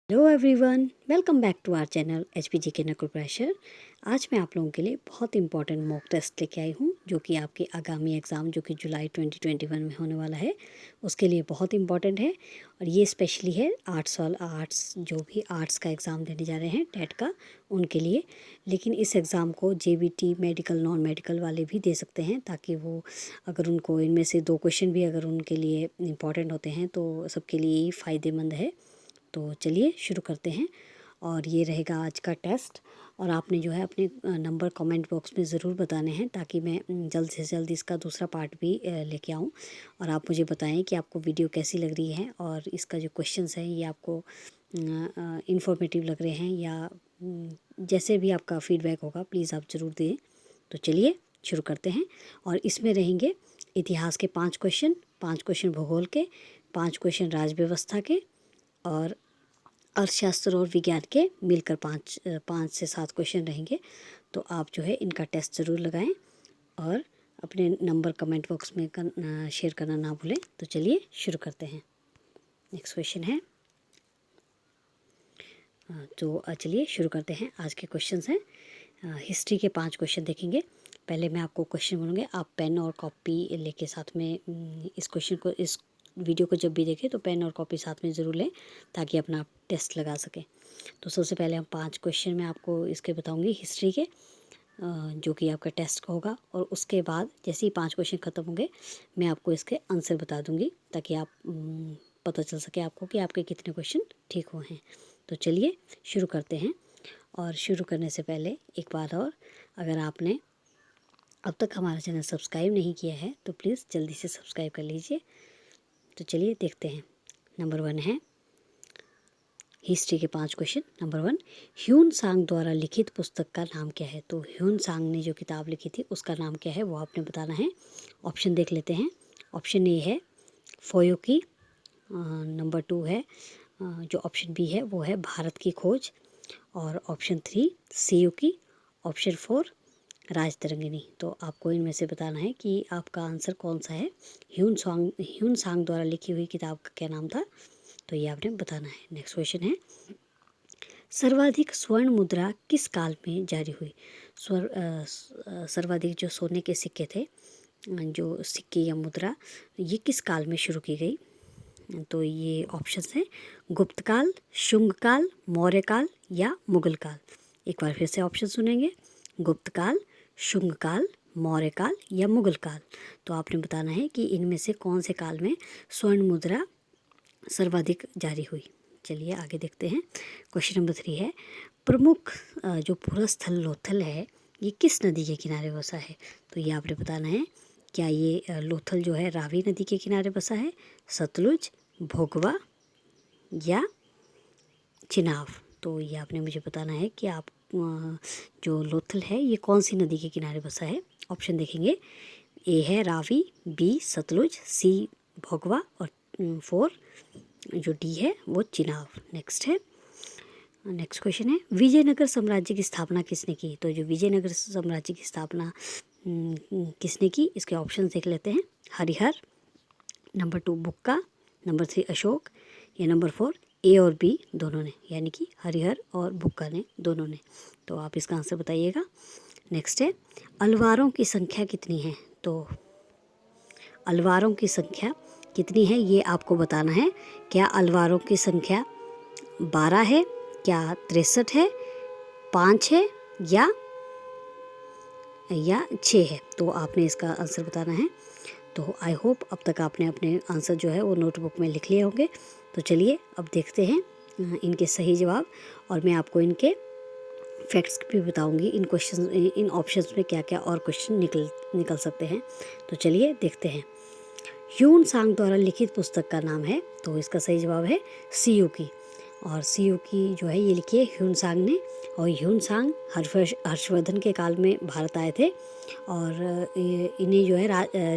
Hello everyone, welcome back to our channel HPG के Nakul pressure. आज मैं आप लोगों के लिए बहुत इंपॉर्टेंट मॉक टेस्ट लेके आई हूँ जो कि आपके आगामी एग्ज़ाम जो कि जुलाई 2021 में होने वाला है उसके लिए बहुत इंपॉर्टेंट है। और ये स्पेशली है आर्ट्स जो भी आर्ट्स का एग्ज़ाम देने जा रहे हैं टेट का उनके लिए। लेकिन इस एग्ज़ाम को जेबीटी मेडिकल नॉन मेडिकल वाले भी दे सकते हैं ताकि वो अगर उनको इनमें से 2 क्वेश्चन भी अगर उनके लिए इम्पॉर्टेंट होते हैं तो सबके लिए ही फ़ायदेमंद है। तो चलिए शुरू करते हैं और ये रहेगा आज का टेस्ट। और आपने जो है अपने नंबर कमेंट बॉक्स में ज़रूर बताने हैं ताकि मैं जल्द से जल्द इसका दूसरा पार्ट भी लेके आऊँ। और आप मुझे बताएं कि आपको वीडियो कैसी लग रही है और इसका जो क्वेश्चंस हैं ये आपको इंफॉर्मेटिव लग रहे हैं या जैसे भी आपका फीडबैक होगा प्लीज़ आप ज़रूर दें। तो चलिए शुरू करते हैं। और इसमें रहेंगे इतिहास के 5 क्वेश्चन, 5 क्वेश्चन भूगोल के, 5 क्वेश्चन राज व्यवस्था के और अर्थशास्त्र और विज्ञान के मिलकर 5 से 7 क्वेश्चन रहेंगे। तो आप जो है इनका टेस्ट ज़रूर लगाएं और अपने नंबर कमेंट बॉक्स में शेयर करना ना भूलें। तो चलिए शुरू करते हैं। नेक्स्ट क्वेश्चन है तो चलिए शुरू करते हैं। आज के क्वेश्चंस हैं हिस्ट्री के 5 क्वेश्चन देखेंगे। पहले मैं आपको क्वेश्चन बोलूँगी, आप पेन और कॉपी लेके साथ में इस वीडियो को जब भी देखें तो पेन और कॉपी साथ में ज़रूर लें ताकि अपना आप टेस्ट लगा सकें। तो सबसे पहले हम 5 क्वेश्चन मैं आपको इसके बताऊंगी हिस्ट्री के जो कि आपका टेस्ट का होगा। और उसके बाद जैसे ही 5 क्वेश्चन ख़त्म होंगे मैं आपको इसके आंसर बता दूंगी ताकि आप पता चल सके आपको कि आपके कितने क्वेश्चन ठीक हुए हैं। तो चलिए शुरू करते हैं। और शुरू करने से पहले एक बात और, अगर आपने अब तक हमारा चैनल सब्सक्राइब नहीं किया है तो प्लीज़ जल्दी से सब्सक्राइब कर लीजिए। तो चलिए देखते हैं। नंबर 1 है हिस्ट्री के 5 क्वेश्चन। नंबर 1, ह्यून सांग द्वारा लिखित पुस्तक का नाम क्या है? तो ह्यून सांग ने जो किताब लिखी थी उसका नाम क्या है वो आपने बताना है। ऑप्शन देख लेते हैं। ऑप्शन ए है फोयोकी, नंबर 2 है जो ऑप्शन बी है वो है भारत की खोज, और ऑप्शन 3 सियुकी, ऑप्शन 4 राजतरंगिणी। तो आपको इनमें से बताना है कि आपका आंसर कौन सा है। ह्यून सांग द्वारा लिखी हुई किताब का क्या नाम था? तो ये आपने बताना है। नेक्स्ट क्वेश्चन है सर्वाधिक स्वर्ण मुद्रा किस काल में जारी हुई? सर्वाधिक जो सोने के सिक्के थे, जो सिक्के या मुद्रा, ये किस काल में शुरू की गई? तो ये ऑप्शंस हैं गुप्त काल, शुंग काल, मौर्य काल या मुगल काल। एक बार फिर से ऑप्शन सुनेंगे, गुप्त काल, शुंग काल, मौर्य काल या मुगल काल। तो आपने बताना है कि इनमें से कौन से काल में स्वर्ण मुद्रा सर्वाधिक जारी हुई। चलिए आगे देखते हैं। क्वेश्चन नंबर 3 है प्रमुख जो पूरा स्थल लोथल है ये किस नदी के किनारे बसा है? तो ये आपने बताना है। क्या ये लोथल जो है रावी नदी के किनारे बसा है, सतलुज, भोगवा या चिनाब? तो ये आपने मुझे बताना है कि आप जो लोथल है ये कौन सी नदी के किनारे बसा है। ऑप्शन देखेंगे, ए है रावी, बी सतलुज, सी भोगवा और 4 जो डी है वो चिनाब। नेक्स्ट क्वेश्चन है विजयनगर साम्राज्य की स्थापना किसने की? तो जो विजयनगर साम्राज्य की स्थापना किसने की, इसके ऑप्शन देख लेते हैं। हरिहर, नंबर 2 बुक्का, नंबर 3 अशोक या नंबर 4 ए और बी दोनों ने, यानी कि हरिहर और बुक्का ने दोनों ने। तो आप इसका आंसर बताइएगा। नेक्स्ट है अलवारों की संख्या कितनी है? तो अलवारों की संख्या कितनी है ये आपको बताना है। क्या अलवारों की संख्या 12 है, क्या 63 है, 5 है या 6 है? तो आपने इसका आंसर बताना है। तो आई होप अब तक आपने अपने आंसर जो है वो नोटबुक में लिख लिए होंगे। तो चलिए अब देखते हैं इनके सही जवाब, और मैं आपको इनके फैक्ट्स भी बताऊंगी। इन ऑप्शंस में क्या क्या और क्वेश्चन निकल सकते हैं। तो चलिए देखते हैं। ह्यून सांग द्वारा लिखित पुस्तक का नाम है, तो इसका सही जवाब है सियुकी। और सियुकी जो है ये लिखी है ह्यून सांग ने। और ह्यून सांग हर्षवर्धन के काल में भारत आए थे और इन्हें जो है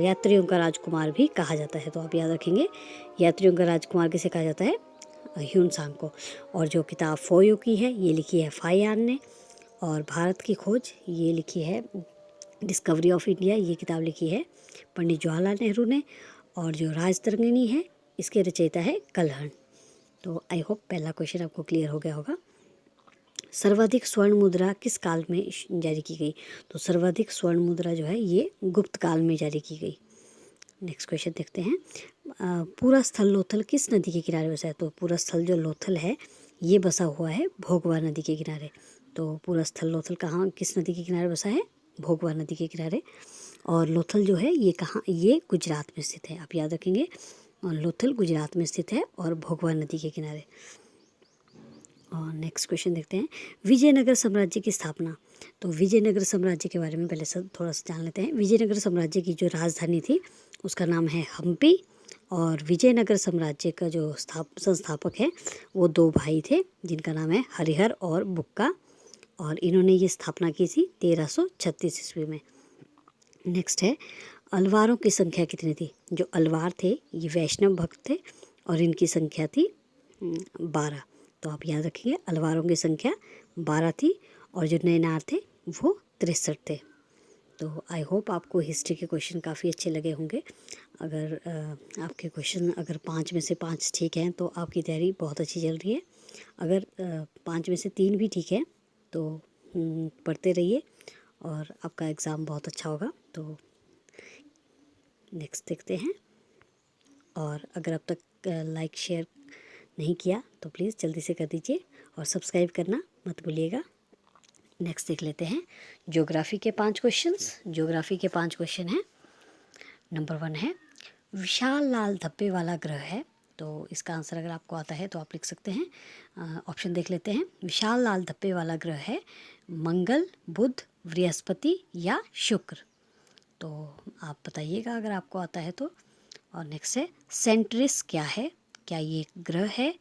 यात्रियों का राजकुमार भी कहा जाता है। तो आप याद रखेंगे यात्रियों का राजकुमार किसे कहा जाता है? ह्यून सांग को। और जो किताब फोयोकी है ये लिखी है फायान ने। और भारत की खोज ये लिखी है डिस्कवरी ऑफ इंडिया, ये किताब लिखी है पंडित जवाहरलाल नेहरू ने। और जो राजतरंगिणी है इसके रचयिता है कल्हण। तो आई होप पहला क्वेश्चन आपको क्लियर हो गया होगा। सर्वाधिक स्वर्ण मुद्रा किस काल में जारी की गई? तो सर्वाधिक स्वर्ण मुद्रा जो है ये गुप्त काल में जारी की गई। नेक्स्ट क्वेश्चन देखते हैं। पूरा स्थल लोथल किस नदी के किनारे बसा है? तो पूरा स्थल जो लोथल है ये बसा हुआ है भोगवा नदी के किनारे। तो पूरा स्थल लोथल कहाँ किस नदी के किनारे बसा है? भोगवा नदी के किनारे। और लोथल जो है ये कहाँ? ये गुजरात में स्थित है, आप याद रखेंगे। और लोथल गुजरात में स्थित है और भोगवा नदी के किनारे। और नेक्स्ट क्वेश्चन देखते हैं। विजयनगर साम्राज्य की स्थापना। तो विजयनगर साम्राज्य के बारे में पहले सब थोड़ा सा जान लेते हैं। विजयनगर साम्राज्य की जो राजधानी थी उसका नाम है हम्पी। और विजयनगर साम्राज्य का जो संस्थापक है वो दो भाई थे जिनका नाम है हरिहर और बुक्का। और इन्होंने ये स्थापना की थी 1336 ईस्वी में। नेक्स्ट है, अलवारों की संख्या कितनी थी? जो अलवार थे ये वैष्णव भक्त थे और इनकी संख्या थी 12। तो आप याद रखिए अलवारों की संख्या 12 थी और जो नैनार थे वो 63 थे। तो आई होप आपको हिस्ट्री के क्वेश्चन काफ़ी अच्छे लगे होंगे। अगर आपके क्वेश्चन अगर 5 में से 5 ठीक हैं तो आपकी तैयारी बहुत अच्छी चल रही है। अगर 5 में से 3 भी ठीक है तो पढ़ते रहिए और आपका एग्ज़ाम बहुत अच्छा होगा। तो नेक्स्ट देखते हैं। और अगर अब तक लाइक शेयर नहीं किया तो प्लीज़ जल्दी से कर दीजिए और सब्सक्राइब करना मत भूलिएगा। नेक्स्ट देख लेते हैं ज्योग्राफी के 5 क्वेश्चंस। ज्योग्राफी के 5 क्वेश्चन हैं। नंबर 1 है, विशाल लाल धब्बे वाला ग्रह है। तो इसका आंसर अगर आपको आता है तो आप लिख सकते हैं। ऑप्शन देख लेते हैं। विशाल लाल धब्बे वाला ग्रह है मंगल, बुध, बृहस्पति या शुक्र। तो आप बताइएगा अगर आपको आता है तो। और नेक्स्ट है, सेंट्रिस क्या है? क्या ये ग्रह है,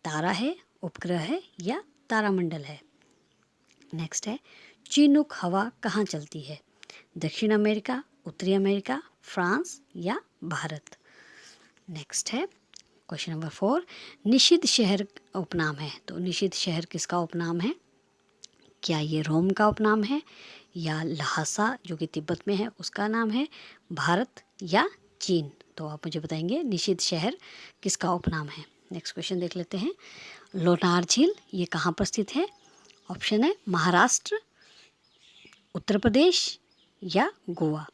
तारा है, उपग्रह है या तारामंडल है? नेक्स्ट है, चिनूक हवा कहाँ चलती है? दक्षिण अमेरिका, उत्तरी अमेरिका, फ्रांस या भारत? नेक्स्ट है क्वेश्चन नंबर 4, निषिद्ध शहर उपनाम है। तो निषिद्ध शहर किसका उपनाम है? क्या ये रोम का उपनाम है या लहासा जो कि तिब्बत में है उसका नाम है, भारत या चीन? तो आप मुझे बताएंगे निषिद्ध शहर किसका उपनाम है। नेक्स्ट क्वेश्चन देख लेते हैं। लोनार झील ये कहाँ पर स्थित है? ऑप्शन है महाराष्ट्र, उत्तर प्रदेश या गोवा।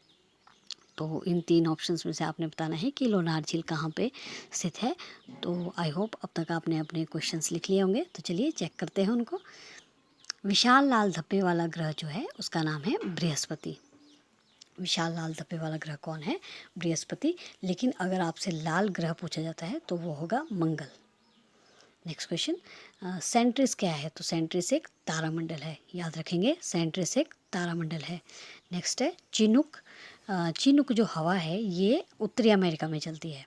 तो इन 3 ऑप्शंस में से आपने बताना है कि लोनार झील कहाँ पे स्थित है। तो आई होप अब तक आपने अपने क्वेश्चंस लिख लिए होंगे। तो चलिए चेक करते हैं उनको। विशाल लाल धब्बे वाला ग्रह जो है उसका नाम है बृहस्पति। विशाल लाल धब्बे वाला ग्रह कौन है? बृहस्पति। लेकिन अगर आपसे लाल ग्रह पूछा जाता है तो वो होगा मंगल। नेक्स्ट क्वेश्चन, सेंट्रिस क्या है? तो सेंट्रिस एक तारामंडल है, याद रखेंगे सेंट्रिस एक तारामंडल है। नेक्स्ट है चिनूक। चिनूक जो हवा है ये उत्तरी अमेरिका में चलती है।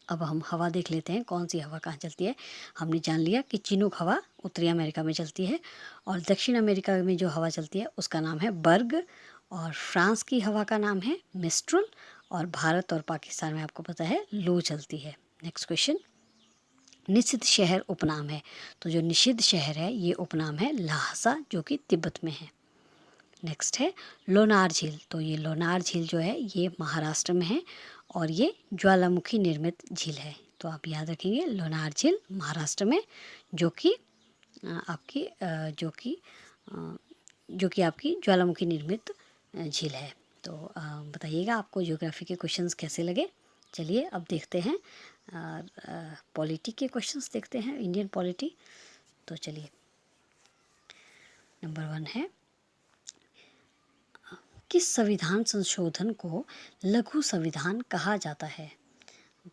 अब हम हवा देख लेते हैं कौन सी हवा कहाँ चलती है। हमने जान लिया कि चिनूक हवा उत्तरी अमेरिका में चलती है और दक्षिण अमेरिका में जो हवा चलती है उसका नाम है बर्ग। और फ्रांस की हवा का नाम है मिस्ट्रल। और भारत और पाकिस्तान में आपको पता है लू चलती है। नेक्स्ट क्वेश्चन, निषिद्ध शहर उपनाम है। तो जो निषिद्ध शहर है ये उपनाम है ल्हासा जो कि तिब्बत में है। नेक्स्ट है लोनार झील। तो ये लोनार झील जो है ये महाराष्ट्र में है और ये ज्वालामुखी निर्मित झील है। तो आप याद रखेंगे लोनार झील महाराष्ट्र में जो कि आपकी ज्वालामुखी निर्मित झील है। तो बताइएगा आपको ज्योग्राफी के क्वेश्चंस कैसे लगे। चलिए अब देखते हैं पॉलिटी के क्वेश्चंस देखते हैं, इंडियन पॉलिटी। तो चलिए नंबर 1 है, किस संविधान संशोधन को लघु संविधान कहा जाता है?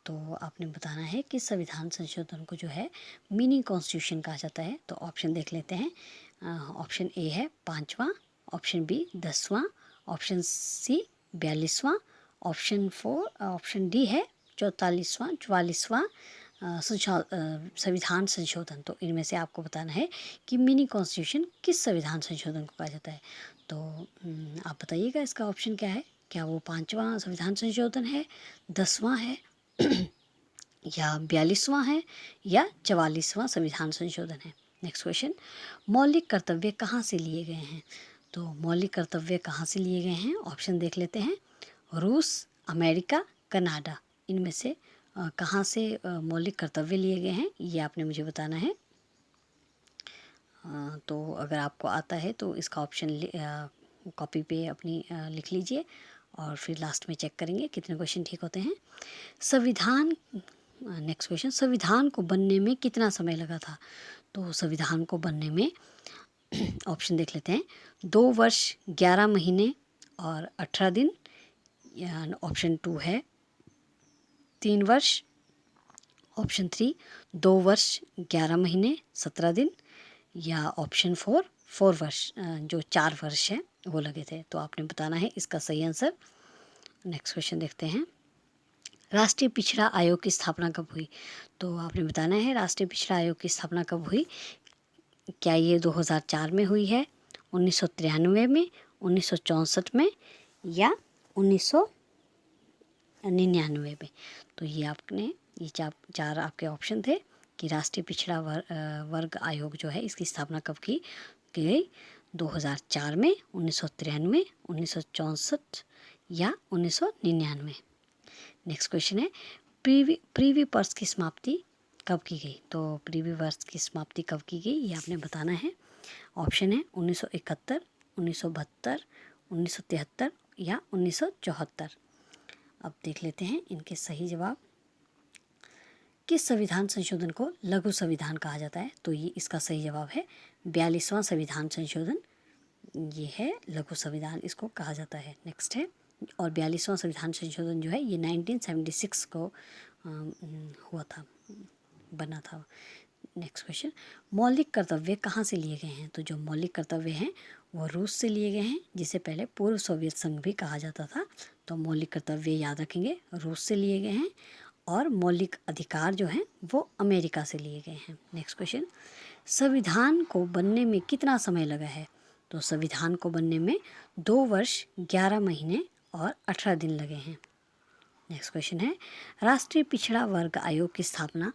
तो आपने बताना है कि संविधान संशोधन को जो है मिनी कॉन्स्टिट्यूशन कहा जाता है। तो ऑप्शन देख लेते हैं। ऑप्शन ए है 5वां, ऑप्शन बी 10वां, ऑप्शन सी 42वां, ऑप्शन डी है 44वां संविधान संशोधन। तो इनमें से आपको बताना है कि मिनी कॉन्स्टिट्यूशन किस संविधान संशोधन को कहा जाता है। तो आप बताइएगा इसका ऑप्शन क्या है। क्या वो 5वां संविधान संशोधन है, 10वां है या 42वां है या 44वां संविधान संशोधन है? नेक्स्ट क्वेश्चन, मौलिक कर्तव्य कहाँ से लिए गए हैं? तो मौलिक कर्तव्य कहाँ से लिए गए हैं? ऑप्शन देख लेते हैं। रूस, अमेरिका, कनाडा। इनमें से कहाँ से मौलिक कर्तव्य लिए गए हैं ये आपने मुझे बताना है। तो अगर आपको आता है तो इसका ऑप्शन कॉपी पे अपनी लिख लीजिए और फिर लास्ट में चेक करेंगे कितने क्वेश्चन ठीक होते हैं। संविधान नेक्स्ट क्वेश्चन, संविधान को बनने में कितना समय लगा था? तो संविधान को बनने में ऑप्शन देख लेते हैं, 2 वर्ष 11 महीने और 18 दिन, या ऑप्शन 2 है 3 वर्ष, ऑप्शन 3 2 वर्ष 11 महीने 17 दिन, या ऑप्शन 4 4 वर्ष जो 4 वर्ष है वो लगे थे। तो आपने बताना है इसका सही आंसर। नेक्स्ट क्वेश्चन देखते हैं, राष्ट्रीय पिछड़ा आयोग की स्थापना कब हुई? तो आपने बताना है राष्ट्रीय पिछड़ा आयोग की स्थापना कब हुई। क्या ये 2004 में हुई है, 1993 में, 1964 में, या 1999 में? तो ये आपने ये चार आपके ऑप्शन थे कि राष्ट्रीय पिछड़ा वर्ग आयोग जो है इसकी स्थापना कब की गई, 2004 में, 1993, 1964 या 1999। नेक्स्ट क्वेश्चन है, प्रीवी पर्स की समाप्ति कब की गई? तो प्रीवी वर्ष की समाप्ति कब की गई ये आपने बताना है। ऑप्शन है 1971, 1972, 1973 या 1974। अब देख लेते हैं इनके सही जवाब। किस संविधान संशोधन को लघु संविधान कहा जाता है? तो ये इसका सही जवाब है 42वां संविधान संशोधन, ये है लघु संविधान इसको कहा जाता है। नेक्स्ट है, और 42वां संविधान संशोधन जो है ये 1976 को हुआ था, बना था। नेक्स्ट क्वेश्चन, मौलिक कर्तव्य कहाँ से लिए गए हैं? तो जो मौलिक कर्तव्य हैं वो रूस से लिए गए हैं, जिसे पहले पूर्व सोवियत संघ भी कहा जाता था। तो मौलिक कर्तव्य याद रखेंगे, रूस से लिए गए हैं, और मौलिक अधिकार जो हैं वो अमेरिका से लिए गए हैं। नेक्स्ट क्वेश्चन, संविधान को बनने में कितना समय लगा है? तो संविधान को बनने में 2 वर्ष 11 महीने और 18 दिन लगे हैं। नेक्स्ट क्वेश्चन है, राष्ट्रीय पिछड़ा वर्ग आयोग की स्थापना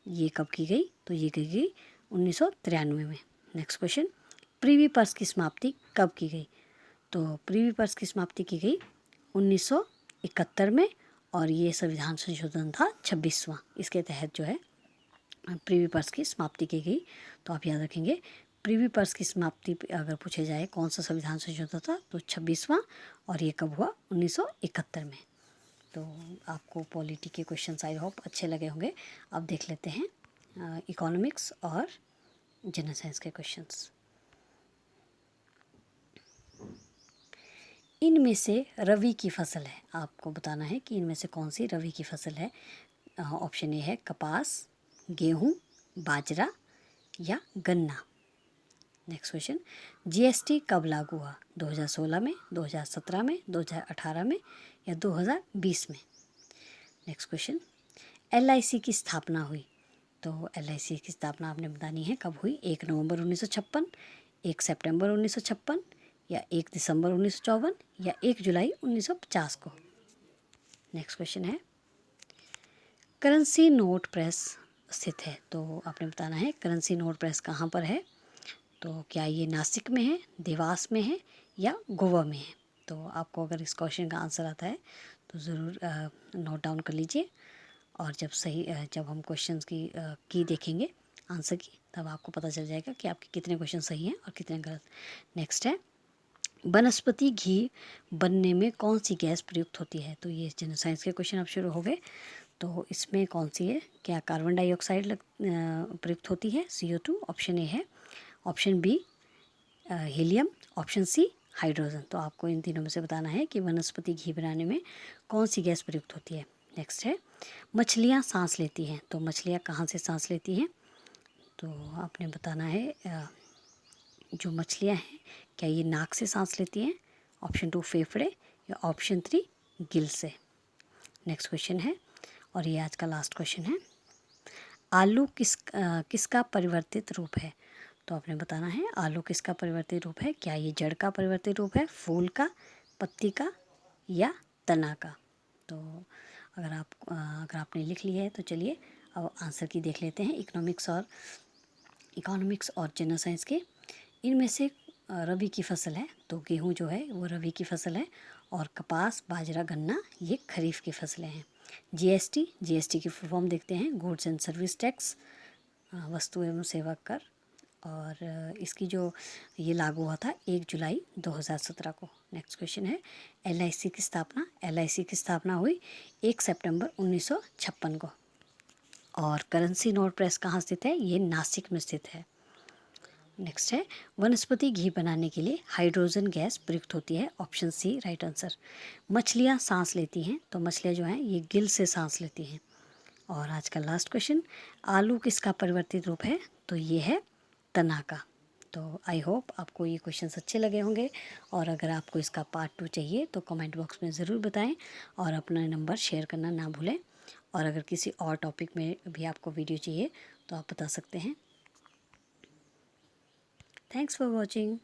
ये कब की गई? तो ये की गई 1993 में। नेक्स्ट क्वेश्चन, प्रीवी पर्स की समाप्ति कब की गई? तो प्रीवी पर्स की समाप्ति की गई 1971 में, और ये संविधान संशोधन था 26वां, इसके तहत जो है प्रीवी पर्स की समाप्ति की गई। तो आप याद रखेंगे, प्रीवी पर्स की समाप्ति अगर पूछे जाए कौन सा संविधान संशोधन था तो 26वां, और ये कब हुआ? 1971 में। तो आपको पॉलिटी के क्वेश्चन आई होप अच्छे लगे होंगे। अब देख लेते हैं इकोनॉमिक्स और जनरल साइंस के क्वेश्चंस। इनमें से रवि की फसल है, आपको बताना है कि इनमें से कौन सी रवि की फसल है। ऑप्शन ए है कपास, गेहूँ, बाजरा या गन्ना। नेक्स्ट क्वेश्चन, जीएसटी कब लागू हुआ? 2016 में, 2017 में, 2018 में या 2020 में? नेक्स्ट क्वेश्चन, एलआईसी की स्थापना हुई? तो एलआईसी की स्थापना आपने बतानी है कब हुई। 1 नवंबर 1956, 1 सितंबर 1956 या 1 दिसंबर 1954 या 1 जुलाई 1950 को। नेक्स्ट क्वेश्चन है, करेंसी नोट प्रेस स्थित है? तो आपने बताना है करेंसी नोट प्रेस कहाँ पर है। तो क्या ये नासिक में है, देवास में है या गोवा में है? तो आपको अगर इस क्वेश्चन का आंसर आता है तो ज़रूर नोट डाउन कर लीजिए, और जब हम क्वेश्चंस की देखेंगे आंसर की, तब आपको पता चल जाएगा कि आपके कितने क्वेश्चन सही हैं और कितने गलत। नेक्स्ट है, वनस्पति घी बनने में कौन सी गैस प्रयुक्त होती है? तो ये जनरल साइंस के क्वेश्चन अब शुरू हो गए। तो इसमें कौन सी है? क्या कार्बन डाइऑक्साइड प्रयुक्त होती है, CO2? ऑप्शन ए है, option B helium, option C hydrogen. तो आपको इन तीनों में से बताना है कि वनस्पति घी बनाने में कौन सी गैस प्रयुक्त होती है। नेक्स्ट है, मछलियाँ सांस लेती हैं, तो मछलियाँ कहाँ से सांस लेती हैं? तो आपने बताना है जो मछलियाँ हैं क्या ये नाक से सांस लेती हैं? ऑप्शन 2 फेफड़े या ऑप्शन 3 गिल से। नेक्स्ट क्वेश्चन है, और ये आज का लास्ट क्वेश्चन है, आलू किसका परिवर्तित रूप है? तो आपने बताना है आलू किसका परिवर्तित रूप है। क्या ये जड़ का परिवर्तित रूप है, फूल का, पत्ती का या तना का? तो अगर आपने लिख लिया है तो चलिए अब आंसर की देख लेते हैं इकोनॉमिक्स और जनरल साइंस के। इनमें से रबी की फसल है, तो गेहूँ जो है वो रबी की फसल है, और कपास, बाजरा, गन्ना ये खरीफ की फसलें हैं। जीएसटी की फुल फॉर्म देखते हैं, गुड्स एंड सर्विस टैक्स, वस्तु एवं सेवा कर। और इसकी जो ये लागू हुआ था 1 जुलाई 2017 को। नेक्स्ट क्वेश्चन है एलआईसी की स्थापना। एलआईसी की स्थापना हुई 1 सितंबर 1956 को। और करेंसी नोट प्रेस कहाँ स्थित है? ये नासिक में स्थित है। नेक्स्ट है वनस्पति घी बनाने के लिए हाइड्रोजन गैस प्रयुक्त होती है। Option C right answer. मछलियाँ सांस लेती हैं, तो मछलियाँ जो हैं ये गिल से सांस लेती हैं। और आज का लास्ट क्वेश्चन, आलू किसका परिवर्तित रूप है? तो ये है तना का। तो आई होप आपको ये क्वेश्चंस अच्छे लगे होंगे, और अगर आपको इसका पार्ट 2 चाहिए तो कमेंट बॉक्स में ज़रूर बताएं, और अपना नंबर शेयर करना ना भूलें। और अगर किसी और टॉपिक में भी आपको वीडियो चाहिए तो आप बता सकते हैं। Thanks for watching.